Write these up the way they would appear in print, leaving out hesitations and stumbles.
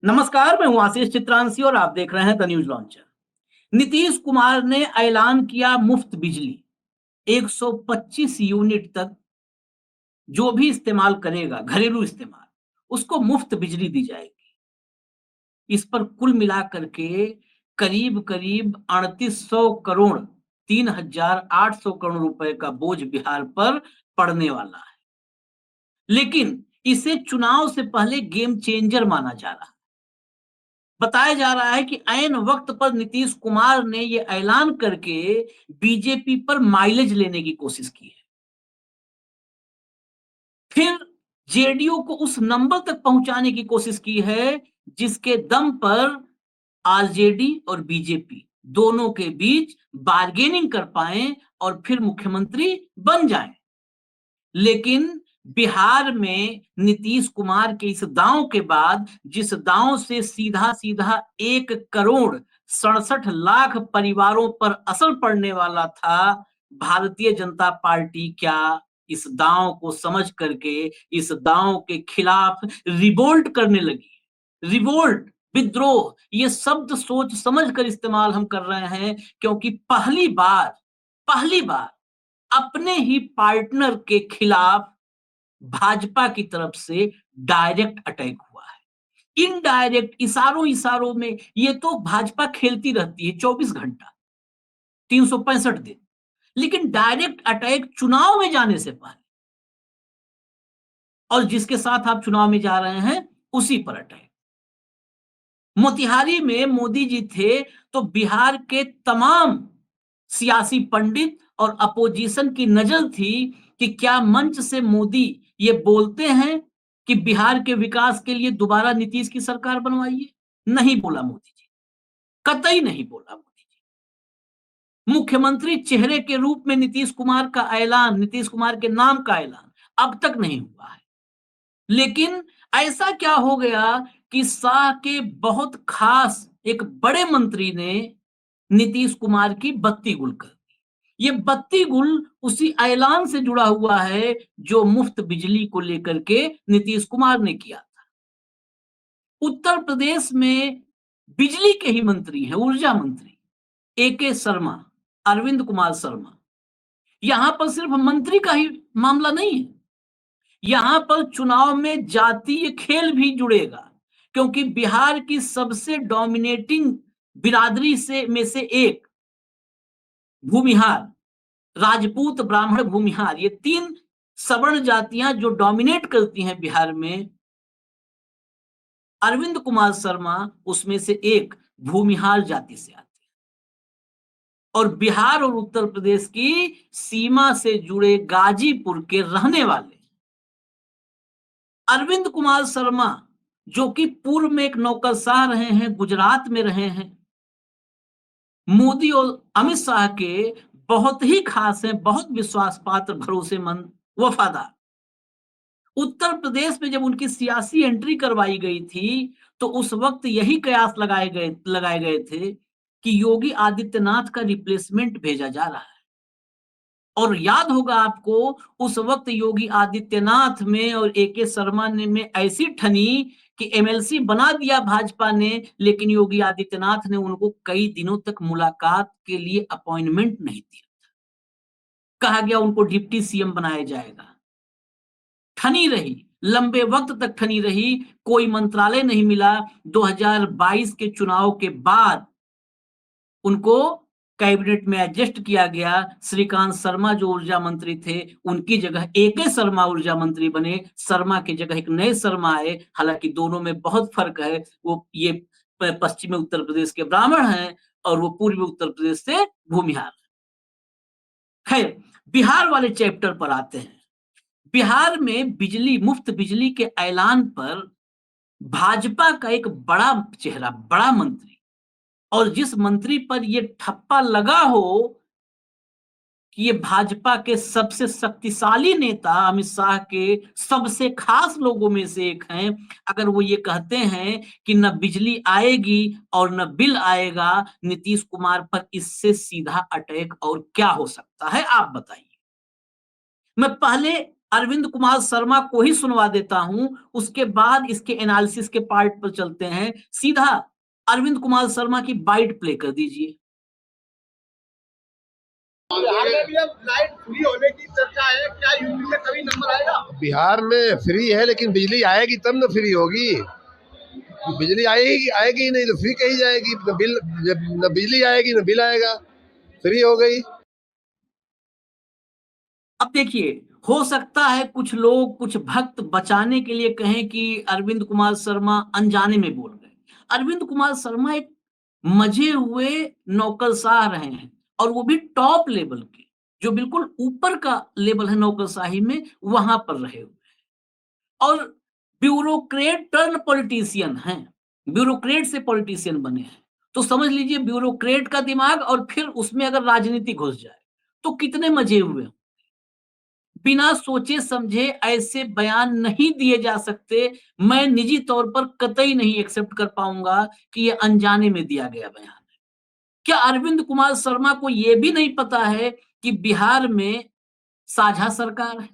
नमस्कार, मैं हूं आशीष चित्रांशी और आप देख रहे हैं the news launcher. Nitish Kumar ने ऐलान किया मुफ्त बिजली। 125 यूनिट तक जो भी इस्तेमाल करेगा, घरेलू इस्तेमाल, उसको मुफ्त बिजली दी जाएगी। इस पर कुल मिलाकर के करीब करीब 3800 करोड़, 3800 करोड़ रुपए का बोझ बिहार पर पड़ने वाला है। लेकिन इसे चुनाव से पहले गेम चेंजर माना जा रहा है। बताया जा रहा है कि ऐन वक्त पर नीतीश कुमार ने यह ऐलान करके बीजेपी पर माइलेज लेने की कोशिश की है। फिर जेडीयू को उस नंबर तक पहुंचाने की कोशिश की है जिसके दम पर आरजेडी और बीजेपी दोनों के बीच बार्गेनिंग कर पाए और फिर मुख्यमंत्री बन जाएं। लेकिन बिहार में नीतीश कुमार के इस दांव के बाद, जिस दांव से सीधा सीधा 1 करोड़ 67 लाख परिवारों पर असर पड़ने वाला था, भारतीय जनता पार्टी क्या इस दांव को समझ करके इस दांव के खिलाफ रिवोल्ट करने लगी। रिवोल्ट, विद्रोह, ये शब्द सोच समझ कर इस्तेमाल हम कर रहे हैं, क्योंकि पहली बार अपने ही पार्टनर के खिलाफ भाजपा की तरफ से डायरेक्ट अटैक हुआ है। इनडायरेक्ट, इशारों इशारों में ये तो भाजपा खेलती रहती है 24 घंटा, 365 दिन। लेकिन डायरेक्ट अटैक चुनाव में जाने से पहले, और जिसके साथ आप चुनाव में जा रहे हैं उसी पर अटैक। मोतिहारी में मोदी जी थे तो बिहार के तमाम सियासी पंडित और अपोजिशन की नजर थी कि क्या मंच से मोदी ये बोलते हैं कि बिहार के विकास के लिए दोबारा नीतीश की सरकार बनवाइए। नहीं बोला मोदी जी, कतई नहीं बोला मोदी जी। मुख्यमंत्री चेहरे के रूप में नीतीश कुमार का ऐलान, नीतीश कुमार के नाम का ऐलान अब तक नहीं हुआ है। लेकिन ऐसा क्या हो गया कि शाह के बहुत खास एक बड़े मंत्री ने नीतीश कुमार की बत्ती गुल कर दी। ये बत्ती गुल उसी ऐलान से जुड़ा हुआ है जो मुफ्त बिजली को लेकर के नीतीश कुमार ने किया था। उत्तर प्रदेश में बिजली के ही मंत्री हैं, ऊर्जा मंत्री एके शर्मा, अरविंद कुमार शर्मा। यहां पर सिर्फ मंत्री का ही मामला नहीं है, यहां पर चुनाव में जातीय खेल भी जुड़ेगा, क्योंकि बिहार की सबसे डोमिनेटिंग बिरादरी में से एक भूमिहार, राजपूत, ब्राह्मण, भूमिहार, ये 3 सवर्ण जातियां जो डोमिनेट करती हैं बिहार में, अरविंद कुमार शर्मा उसमें से एक भूमिहार जाति से आते हैं। और बिहार और उत्तर प्रदेश की सीमा से जुड़े गाजीपुर के रहने वाले अरविंद कुमार शर्मा, जो कि पूर्व में एक नौकरशाह रहे हैं, गुजरात में रहे हैं, मोदी और अमित शाह के बहुत ही खास हैं, बहुत विश्वास पात्र, भरोसेमंद, वफादार। उत्तर प्रदेश में जब उनकी सियासी एंट्री करवाई गई थी तो उस वक्त यही कयास लगाए गए थे कि योगी आदित्यनाथ का रिप्लेसमेंट भेजा जा रहा है। और याद होगा आपको, उस वक्त योगी आदित्यनाथ में और एके शर्मा ने में ऐसी ठनी कि एमएलसी बना दिया भाजपा ने, लेकिन योगी आदित्यनाथ ने उनको कई दिनों तक मुलाकात के लिए अपॉइंटमेंट नहीं दिया। कहा गया उनको डिप्टी सीएम बनाया जाएगा। ठनी रही, लंबे वक्त तक ठनी रही, कोई मंत्रालय नहीं मिला। 2022 के चुनाव के बाद उनको कैबिनेट में एडजस्ट किया गया। श्रीकांत शर्मा जो ऊर्जा मंत्री थे, उनकी जगह एके शर्मा ऊर्जा मंत्री बने। शर्मा की जगह एक नए शर्मा आए, हालांकि दोनों में बहुत फर्क है। वो ये पश्चिमी उत्तर प्रदेश के ब्राह्मण हैं और वो पूर्वी उत्तर प्रदेश से भूमिहार। खैर, बिहार वाले चैप्टर पर आते हैं। बिहार में बिजली, मुफ्त बिजली के ऐलान पर भाजपा का एक बड़ा चेहरा, बड़ा मंत्री, और जिस मंत्री पर यह ठप्पा लगा हो कि ये भाजपा के सबसे शक्तिशाली नेता, अमित शाह के सबसे खास लोगों में से एक हैं, अगर वो ये कहते हैं कि न बिजली आएगी और न बिल आएगा, नीतीश कुमार पर इससे सीधा अटैक और क्या हो सकता है, आप बताइए। मैं पहले अरविंद कुमार शर्मा को ही सुनवा देता हूं, उसके बाद इसके एनालिसिस के पार्ट पर चलते हैं। सीधा अरविंद कुमार शर्मा की बाइट प्ले कर दीजिए। बिहार में भी अब लाइट फ्री होने की चर्चा है, क्या यूपी में कभी नंबर आएगा? बिहार में फ्री है, लेकिन बिजली आएगी तब न फ्री होगी। बिजली आएगी आएगी नहीं तो फ्री कही जाएगी। न बिल, न बिजली आएगी न बिल आएगा, फ्री हो गई। अब देखिए, हो सकता है कुछ लोग, कुछ भक्त बचाने के लिए कहें कि अरविंद कुमार शर्मा अनजाने में बोल गए। अरविंद कुमार शर्मा एक मजे हुए नौकरशाह रहे हैं, और वो भी टॉप लेवल के, जो बिल्कुल ऊपर का लेवल है नौकरशाही में, वहां पर रहे हुए, और ब्यूरोक्रेट टर्न पॉलिटिशियन हैं, ब्यूरोक्रेट से पॉलिटिशियन बने हैं। तो समझ लीजिए ब्यूरोक्रेट का दिमाग, और फिर उसमें अगर राजनीति घुस जाए तो कितने मजे हुए। बिना सोचे समझे ऐसे बयान नहीं दिए जा सकते। मैं निजी तौर पर कतई नहीं एक्सेप्ट कर पाऊंगा कि ये अनजाने में दिया गया बयान है। क्या अरविंद कुमार शर्मा को यह भी नहीं पता है कि बिहार में साझा सरकार है,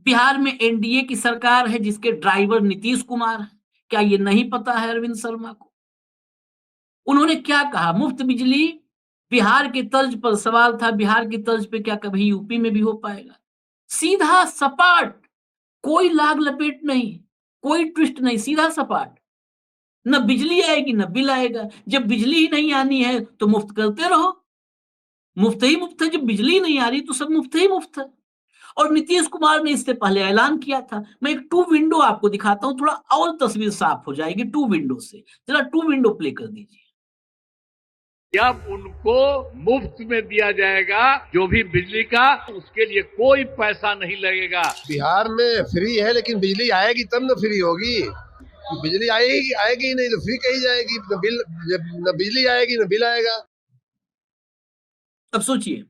बिहार में एनडीए की सरकार है जिसके ड्राइवर नीतीश कुमार है? क्या ये नहीं पता है अरविंद शर्मा को? उन्होंने क्या कहा, मुफ्त बिजली बिहार के तर्ज पर, सवाल था बिहार की तर्ज पे क्या कभी यूपी में भी हो पाएगा? सीधा सपाट, कोई लाग लपेट नहीं, कोई ट्विस्ट नहीं, सीधा सपाट। न बिजली आएगी न बिल आएगा। जब बिजली ही नहीं आनी है तो मुफ्त करते रहो, मुफ्त ही मुफ्त है। जब बिजली नहीं आ रही तो सब मुफ्त ही मुफ्त है। और नीतीश कुमार ने इससे पहले ऐलान किया था। मैं एक टू विंडो आपको दिखाता हूं, थोड़ा और तस्वीर साफ हो जाएगी टू विंडो से। जरा टू विंडो प्ले कर दीजिए। जब उनको मुफ्त में दिया जाएगा जो भी बिजली का, उसके लिए कोई पैसा नहीं लगेगा। बिहार में फ्री है, लेकिन बिजली आएगी तब न फ्री होगी। बिजली आएगी आएगी नहीं तो फ्री कही जाएगी। न बिजली आएगी न बिल आएगा। अब सोचिए,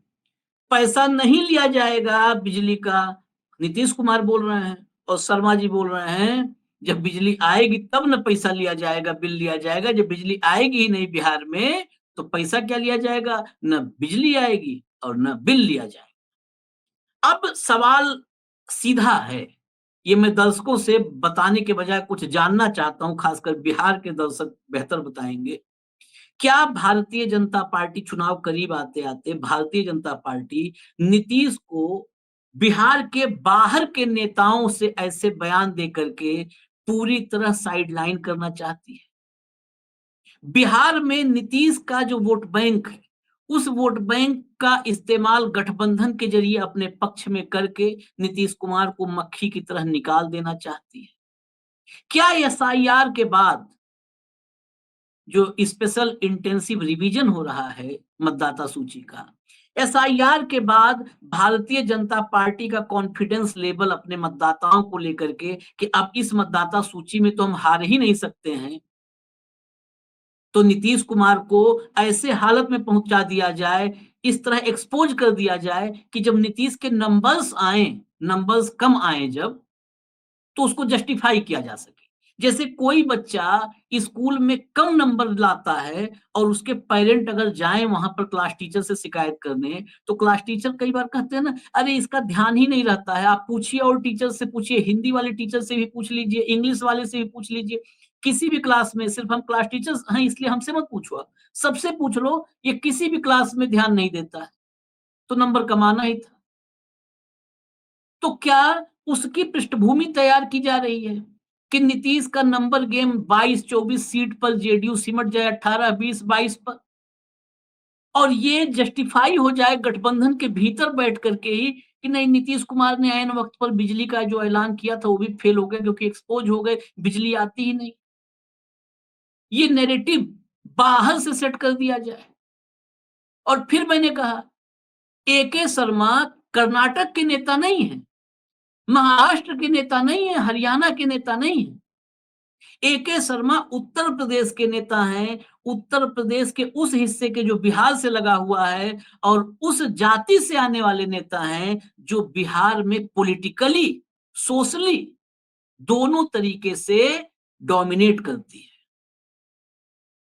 पैसा नहीं लिया जाएगा बिजली का, नीतीश कुमार बोल रहे हैं, और शर्मा जी बोल रहे हैं जब बिजली आएगी तब न पैसा लिया जाएगा, बिल लिया जाएगा। जब बिजली आएगी ही नहीं बिहार में तो पैसा क्या लिया जाएगा? न बिजली आएगी और न बिल लिया जाएगा। अब सवाल सीधा है, ये मैं दर्शकों से बताने के बजाय कुछ जानना चाहता हूं, खासकर बिहार के दर्शक बेहतर बताएंगे। क्या भारतीय जनता पार्टी, चुनाव करीब आते आते भारतीय जनता पार्टी नीतीश को बिहार के बाहर के नेताओं से ऐसे बयान देकर के पूरी तरह साइडलाइन करना चाहती है? बिहार में नीतीश का जो वोट बैंक है, उस वोट बैंक का इस्तेमाल गठबंधन के जरिए अपने पक्ष में करके नीतीश कुमार को मक्खी की तरह निकाल देना चाहती है? क्या एसआईआर के बाद जो स्पेशल इंटेंसिव रिवीजन हो रहा है मतदाता सूची का, एसआईआर के बाद भारतीय जनता पार्टी का कॉन्फिडेंस लेवल अपने मतदाताओं को लेकर के कि अब इस मतदाता सूची में तो हम हार ही नहीं सकते हैं, तो नीतीश कुमार को ऐसे हालत में पहुंचा दिया जाए, इस तरह एक्सपोज कर दिया जाए कि जब नीतीश के नंबर्स आए, नंबर्स कम आए जब, तो उसको जस्टिफाई किया जा सके। जैसे कोई बच्चा स्कूल में कम नंबर लाता है और उसके पेरेंट अगर जाएं वहां पर क्लास टीचर से शिकायत करने, तो क्लास टीचर कई बार कहते हैं ना, अरे इसका ध्यान ही नहीं रहता है। आप पूछिए, और टीचर से पूछिए, हिंदी वाले टीचर से भी पूछ लीजिए, इंग्लिश वाले से भी पूछ लीजिए, किसी भी क्लास में, सिर्फ हम क्लास टीचर्स हैं इसलिए हमसे मत पूछो, सबसे पूछ लो, ये किसी भी क्लास में ध्यान नहीं देता है, तो नंबर कमाना ही था। तो क्या उसकी पृष्ठभूमि तैयार की जा रही है कि नीतीश का नंबर गेम 22-24 सीट पर जेडीयू सिमट जाए 18-20-22 पर, और ये जस्टिफाई हो जाए गठबंधन के भीतर बैठ करके ही कि नहीं, नीतीश कुमार ने ऐन वक्त पर बिजली का जो ऐलान किया था वो भी फेल हो गया क्योंकि एक्सपोज हो गए, बिजली आती ही नहीं। ये नैरेटिव बाहर से सेट कर दिया जाए। और फिर मैंने कहा, एके शर्मा कर्नाटक के नेता नहीं है, महाराष्ट्र के नेता नहीं है, हरियाणा के नेता नहीं है। एके शर्मा उत्तर प्रदेश के नेता हैं, उत्तर प्रदेश के उस हिस्से के जो बिहार से लगा हुआ है, और उस जाति से आने वाले नेता हैं जो बिहार में पॉलिटिकली, सोशली, दोनों तरीके से डोमिनेट करती है।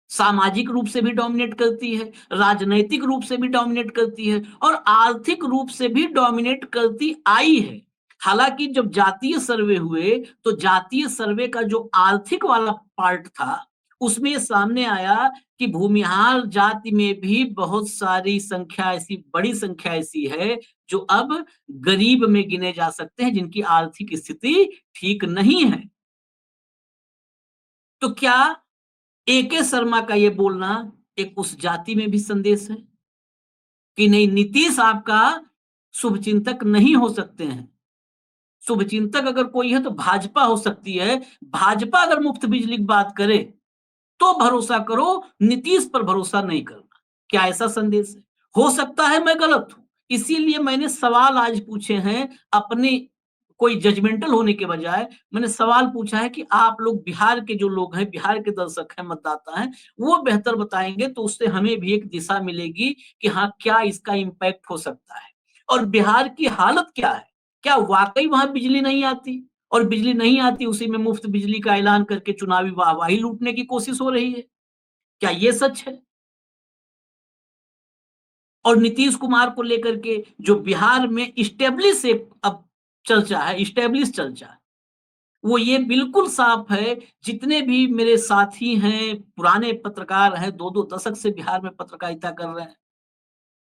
सामाजिक रूप से भी डोमिनेट करती है, राजनैतिक रूप से भी डोमिनेट करती है, और आर्थिक रूप से भी डोमिनेट करती आई है। हालांकि जब जातीय सर्वे हुए तो जातीय सर्वे का जो आर्थिक वाला पार्ट था उसमें ये सामने आया कि भूमिहार जाति में भी बहुत सारी संख्या ऐसी, बड़ी संख्या ऐसी है जो अब गरीब में गिने जा सकते हैं, जिनकी आर्थिक स्थिति ठीक नहीं है। तो क्या एके शर्मा का ये बोलना एक उस जाति में भी संदेश है कि नहीं, नीतीश आपका शुभचिंतक नहीं हो सकते हैं। शुभचिंतक अगर कोई है तो भाजपा हो सकती है। भाजपा अगर मुफ्त बिजली की बात करे तो भरोसा करो, नीतीश पर भरोसा नहीं करना। क्या ऐसा संदेश है? हो सकता है मैं गलत हूं, इसीलिए मैंने सवाल आज पूछे हैं। अपने कोई जजमेंटल होने के बजाय मैंने सवाल पूछा है कि आप लोग बिहार के जो लोग हैं, बिहार के दर्शक हैं, मतदाता हैं, वो बेहतर बताएंगे तो उससे हमें भी एक दिशा मिलेगी कि हाँ, क्या इसका इम्पैक्ट हो सकता है और बिहार की हालत क्या है। क्या वाकई वहां बिजली नहीं आती? और बिजली नहीं आती, उसी में मुफ्त बिजली का ऐलान करके चुनावी वाहवाही लूटने की कोशिश हो रही है। क्या ये सच है? और नीतीश कुमार को लेकर के जो बिहार में इस्टेब्लिश एक अब चर्चा है, इस्टेब्लिश चर्चा, वो ये बिल्कुल साफ है। जितने भी मेरे साथी हैं, पुराने पत्रकार हैं, 2-2 दशक से बिहार में पत्रकारिता कर रहे हैं,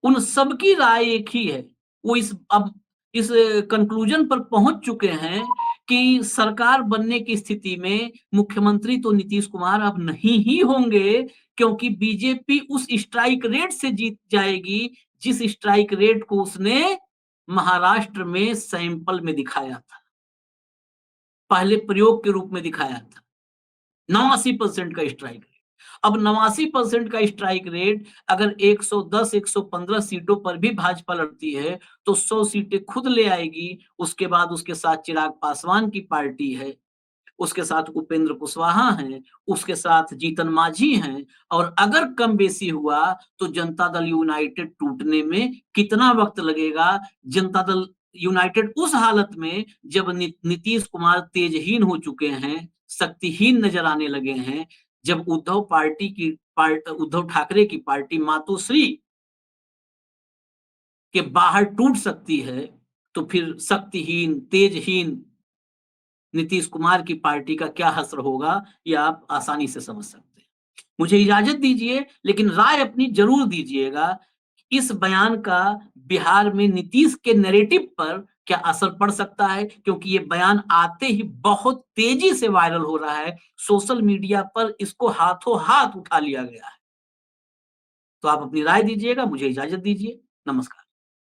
उन सबकी राय एक ही है। वो इस कंक्लूजन पर पहुंच चुके हैं कि सरकार बनने की स्थिति में मुख्यमंत्री तो नीतीश कुमार अब नहीं ही होंगे, क्योंकि बीजेपी उस स्ट्राइक रेट से जीत जाएगी जिस स्ट्राइक रेट को उसने महाराष्ट्र में सैंपल में दिखाया था, पहले प्रयोग के रूप में दिखाया था। 89% का स्ट्राइक रेट। अब 89% का स्ट्राइक रेट अगर 110 115 सीटों पर भी भाजपा लड़ती है तो 100 सीटें खुद ले आएगी। उसके बाद उसके साथ चिराग पासवान की पार्टी है, उसके साथ उपेंद्र कुशवाहा हैं, उसके साथ जीतन मांझी हैं, और अगर कम बेसी हुआ तो जनता दल यूनाइटेड टूटने में कितना वक्त लगेगा। जनता दल यूनाइटेड उस हालत में जब नीतीश कुमार तेजहीन हो चुके हैं, शक्तिहीन नजर आने लगे हैं, जब उद्धव ठाकरे की पार्टी मातोश्री के बाहर टूट सकती है, तो फिर शक्तिहीन, तेजहीन नीतीश कुमार की पार्टी का क्या हश्र होगा, ये आप आसानी से समझ सकते हैं। मुझे इजाजत दीजिए, लेकिन राय अपनी जरूर दीजिएगा, इस बयान का बिहार में नीतीश के नैरेटिव पर क्या असर पड़ सकता है, क्योंकि ये बयान आते ही बहुत तेजी से वायरल हो रहा है। सोशल मीडिया पर इसको हाथों हाथ उठा लिया गया है। तो आप अपनी राय दीजिएगा। मुझे इजाजत दीजिए। नमस्कार।